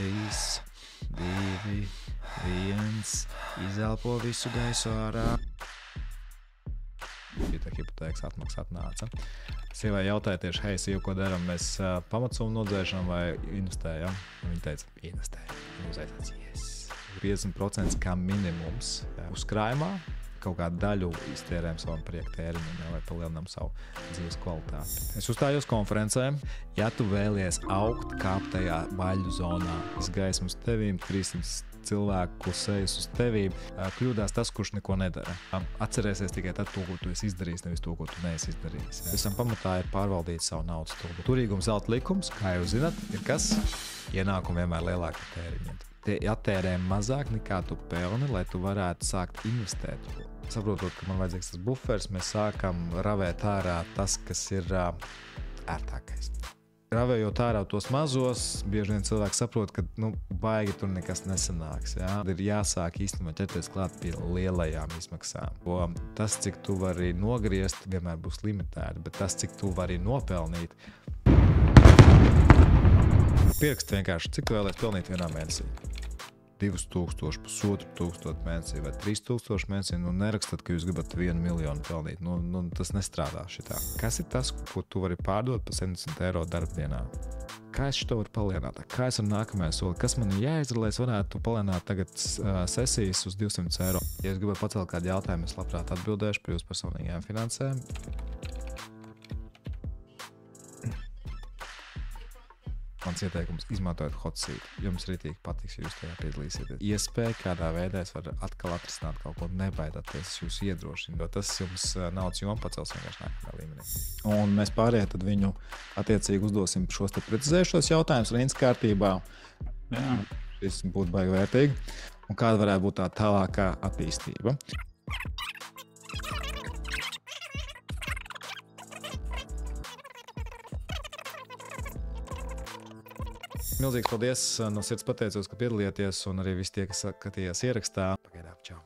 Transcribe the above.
3, 2, 1. Izelpo visu gaisu ārā. Tā hipotēkas atmaksāt nāca. Sievai jautāja tieši, hei, sievu, ko daram? Mēs pamatsumu nodzēšam vai investējam? Viņa teica, investējam. Uzaicinās, yes. 50% kā minimums uzkrājumā. Kaut kādu daļu iztērējam savam priektēriņam, lai palielinām savu dzīves kvalitāti. Es uzstājos konferencē. Ja tu vēlies augt, kāpt tajā baļu zonā, izgaismu uz tevīm, 300 cilvēku sejas uz tevīm, kļūdās tas, kurš neko nedara. Atcerēsies tikai tad to, ko tu esi izdarījis, nevis to, ko tu neesi izdarījis. Visam pamatā ir pārvaldīt savu naudas tulbu. Turīgums zelta likums, kā jūs zinat, ir kas? Ienākumi vienmēr lielāki tēriņi. Tie attērē mazāk nekā tu pelni, lai tu varētu sākt investēt. Saprotot, ka man vajadzīgs tas bufers, mēs sākam ravēt ārā tas, kas ir ērtākais. Ravējot ārā tos mazos, bieži vien cilvēki saprot, ka baigi tur nekas nesanāks. Ja? Ir jāsāk īstenībā ķerties klāt pie lielajām izmaksām. Tas, cik tu vari nogriezt, vienmēr būs limitēti, bet tas, cik tu vari nopelnīt, pierakst vienkārši, cik tu vēlies pelnīt vienā mēnesī. 2000, 1500 mēnesī vai 3000 mēnesī, nerakstat, ka jūs gribat 1 miljonu pelnīt. Tas nestrādā šitā. Kas ir tas, ko tu vari pārdot par 70 eiro darbdienā? Kā es šo varu palielināt? Kā es varu nākamajā soli? Kas man ir jāizdara, lai es varētu palielināt tagad sesijas uz 200 eiro? Ja es gribētu pacelt kādu jautājumu, es labprāt atbildēšu par jūsu personīgajām finansēm. Mans ieteikums izmantojot hot seat. Jums rītīgi patiks, ja jūs tajā piedalīsieties. Iespēja, kādā veidā es varu atkal atrisināt kaut ko, nebaidāties, es jūs iedrošinu, jo tas jums naudas joma pacels vienkārši nākamajā līmenī. Un mēs pārējie tad viņu attiecīgi uzdosim šos te precizējušos jautājumus rindas kārtībā. Jā. Šis būtu baigi vērtīgi. Un kāda varētu būt tā tālākā attīstība? Milzīgs paldies, no sirds pateicos, ka piedalījāties, un arī visi tie, kas skatījās ierakstā. Pagaidām, čau!